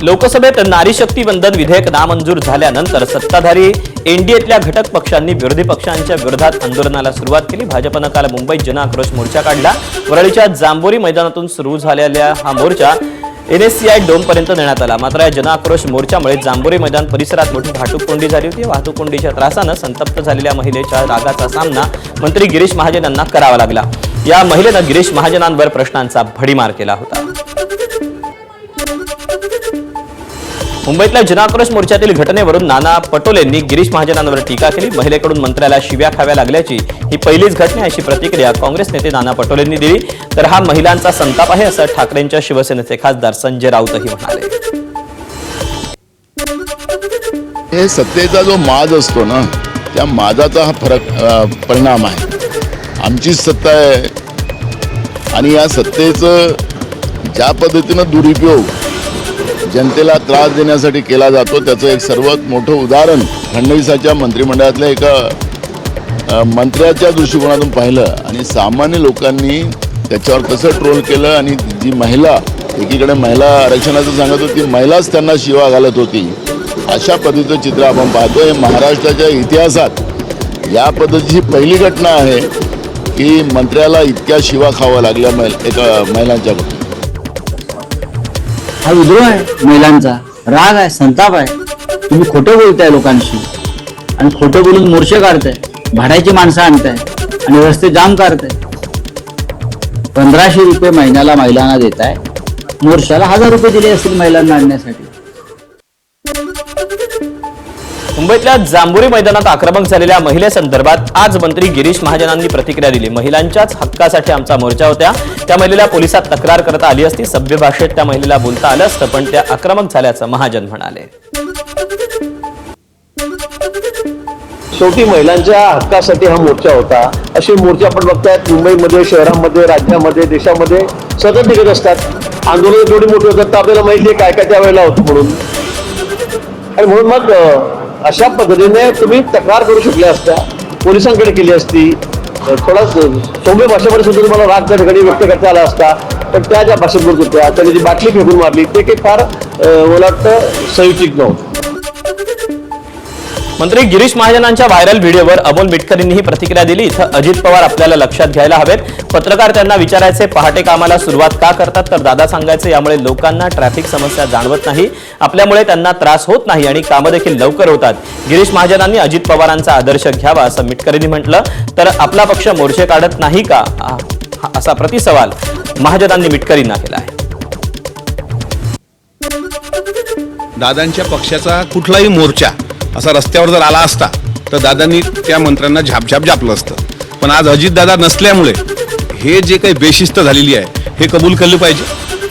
लोकसभेत नारी शक्ती वंदन विधेयक नामंजूर झाल्यानंतर सत्ताधारी एनडीएतल्या घटक पक्षांनी विरोधी पक्षांच्या विरोधात आंदोलनाला सुरुवात केली। भाजपनं काल मुंबईत जनआक्रोश मोर्चा काढला। वरळीच्या जांभोरी मैदानातून सुरू झालेला हा मोर्चा एनएससीआय डोमपर्यंत नेण्यात आला। मात्र या जनआक्रोश मोर्चामुळे जांभोरी मैदान परिसरात मोठी वाहतूक कोंडी झाली होती। वाहतूक कोंडीच्या त्रासानं संतप्त झालेल्या महिलेच्या रागाचा सामना मंत्री गिरीश महाजन यांना करावा लागला। या महिलेनं गिरीश महाजनांवर प्रश्नांचा भडीमार केला होता। मुंबईतल्या जनआक्रोश मोर्चातील घटनेवरून नाना पटोलेंनी गिरीश महाजनांवर टीका केली। महिलेकडून मंत्र्याला शिव्या खाव्या लागल्याची ही पहिलीच घटना अशी प्रतिक्रिया काँग्रेस नेते नाना पटोलेंनी दिली। तर हा महिलांचा संताप आहे असं ठाकरेंच्या शिवसेनेचे खासदार संजय राऊतही म्हणाले। हे सत्तेचा जो माज असतो ना, त्या माजाचा हा परिणाम आहे। आमचीच सत्ता आहे आणि या सत्तेचं ज्या पद्धतीनं दुरुपयोग जनतेला त्रास देण्यासाठी केला जातो त्याचं एक सर्वात मोठं उदाहरण फडणवीसाच्या मंत्रिमंडळातल्या एका मंत्र्याच्या दृष्टिकोनातून पाहिलं आणि सामान्य लोकांनी त्याच्यावर कसं ट्रोल केलं। आणि जी महिला एकीकडे महिला आरक्षणाचं सांगत होती, महिलाच त्यांना शिवा घालत होती। अशा पद्धतीचं चित्र आपण पाहतोय। महाराष्ट्राच्या इतिहासात या पद्धतीची पहिली घटना आहे की मंत्र्याला इतक्या शिवा खावा लागल्या एका महिलांच्याकडून। हा विद्रोह आहे, महिलांचा राग आहे, संताप आहे। तुम्ही खोटं बोलताय लोकांशी आणि खोटं बोलून मोर्चे काढताय, भाड्याची माणसं आणताय आणि रस्ते जाम करताय। 1500 रुपये महिन्याला महिलांना देताय, मोर्चाला 1000 रुपये दिले असतील महिलांना आणण्यासाठी। मुंबईतल्या जांभोरी मैदानात आक्रमक झालेल्या महिलेसंदर्भात आज मंत्री गिरीश महाजनांनी प्रतिक्रिया दिली। महिलांच्याच हक्कासाठी आमचा मोर्चा होता, त्या महिलेला पोलिसात तक्रार करता आली असती, सभ्य भाषेत त्या महिलेला बोलता आलं असतं, पण त्या आक्रमक झाल्याचं महाजन म्हणाले। शेवटी महिलांच्या हक्कासाठी हा मोर्चा होता। असे मोर्चे आपण बघतायत मुंबईमध्ये, शहरांमध्ये, राज्यामध्ये, देशामध्ये सतत निघत असतात। आंदोलन थोडी मोठी होतात तर आपल्याला माहिती आहे काय काय त्यावेळेला होतं म्हणून। आणि म्हणून मग अशा पद्धतीने तुम्ही तक्रार करू शकल्या असत्या, पोलिसांकडे केली असती, थोडा सौम्य भाषेमध्ये सुद्धा तुम्हाला राग त्या ठिकाणी व्यक्त करता आला असता। पण त्या ज्या भाषेत बोलत होत्या, त्यांनी जी बाटली फेकून मारली ते काही फार मला वाटतं संयुचित नव्हतं। मंत्री गिरीश महाजनांच्या व्हायरल व्हिडिओवर अमोल मिटकरींनीही प्रतिक्रिया दिली। इथं अजित पवार आपल्याला लक्षात घ्यायला हवेत। पत्रकार त्यांना विचारायचे पहाटे कामाला सुरुवात का करतात, तर दादा सांगायचे यामुळे लोकांना ट्रॅफिक समस्या जाणवत नाही, आपल्यामुळे त्यांना त्रास होत नाही आणि कामं देखील लवकर होतात। गिरीश महाजनांनी अजित पवारांचा आदर्श घ्यावा असं मिटकरींनी म्हटलं। तर आपला पक्ष मोर्चे काढत नाही का असा प्रतिसवाल महाजनांनी मिटकरींना केला आहे। दादांच्या पक्षाचा कुठलाही मोर्चा असा रस्त्यावर जर आला असता तर दादांनी त्या मंत्र्यांना झापलं असतं। पण आज अजितदादा नसल्यामुळे हे जे काही बेशिस्त झालेली आहे हे कबूल केलं पाहिजे।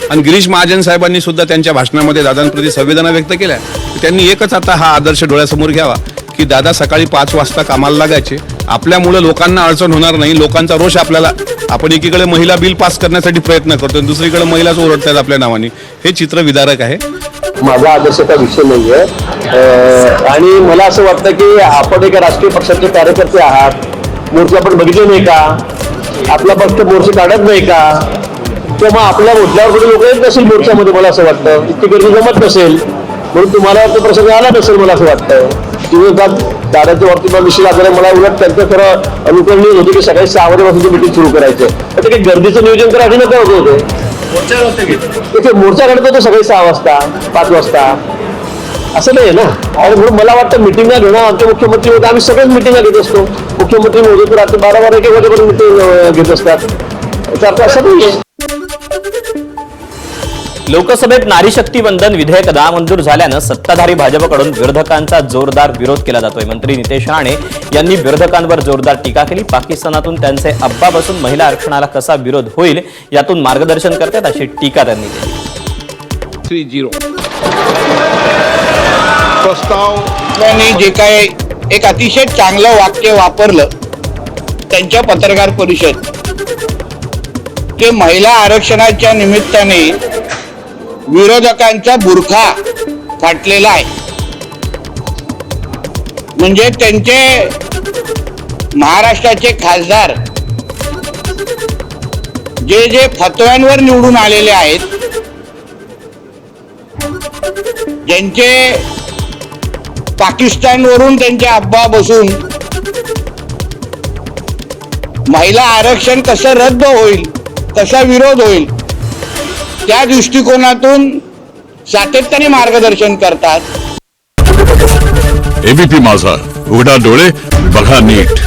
आणि गिरीश महाजन साहेबांनी सुद्धा त्यांच्या भाषणामध्ये दादांप्रती संवेदना व्यक्त केल्या। त्यांनी एकच आता हा आदर्श डोळ्यासमोर घ्यावा की दादा सकाळी 5 वाजता कामाला लागायचे, आपल्यामुळे लोकांना अडचण होणार नाही, लोकांचा रोष आपल्याला, आपण एकीकडे महिला बिल पास करण्यासाठी प्रयत्न करतो, दुसरीकडे महिलाच ओरडतात आपल्या नावाने, हे चित्र विदारक आहे। माझा आदर्शचा विषय नाहीये आणि मला असं वाटतं की आपण एका राजकीय पक्षाचे कार्यकर्ते आहात, मोर्चे आपण बघितले नाही का, आपला पक्ष मोर्चे काढत नाही का, किंवा आपल्या मोठल्यावर कुठे लोक येत नसेल मोर्चामध्ये, मला असं वाटतं इतकी गर्दी जमत नसेल म्हणून तुम्हाला तो प्रसंग आला नसेल, मला असं वाटतं। तुम्ही दादाच्या बाबतीत विषय लागला, मला उलट त्यांचं खरं अनुकरणीय होतं की सकाळी 6 वाजेपासून मीटिंग सुरू करायचं, तर काही गर्दीचं नियोजन करा आधी नका होतं होते। मोर्चा काढतो तो सकाळी 6 वाजता 5 वाजता असं नाही ना। आणि म्हणून मला वाटतं मिटिंगा घेणं, आमचे मुख्यमंत्री होते, आम्ही सगळेच मिटिंगा घेत असतो, मुख्यमंत्री होते तर रात्री 12-1 वाजेपर्यंत मिटिंग घेत असतात, तर असं नाहीये। लोकसभेत नारी शक्ती वंदन विधेयक नामंजूर झाल्यानं सत्ताधारी भाजपकडून विरोधकांचा जोरदार विरोध केला जातोय। मंत्री नितेश राणे यांनी विरोधकांवर जोरदार टीका केली। पाकिस्तानातून त्यांचे अब्बा बसून महिला आरक्षणाला कसा विरोध होईल यातून मार्गदर्शन करतात अशी टीका त्यांनी केली। 30 प्रस्तावाने जे काय एक अतिशय चांगलं वाक्य वापरलं त्यांच्या पत्रकार परिषद, ते महिला आरक्षणाच्या निमित्ताने विरोधकांचा बुरखा फाटलेला आहे। म्हणजे त्यांचे महाराष्ट्राचे खासदार जे फतव्यांवर निवडून आलेले आहेत ज्यांचे पाकिस्तानवरून त्यांचे अब्बा बसून महिला आरक्षण कसं रद्द होईल, कसा विरोध होईल, त्या दृष्टिकोनातून सातत्याने मार्गदर्शन करतात. एबीपी माझा, उघडा डोळे बघा नीट.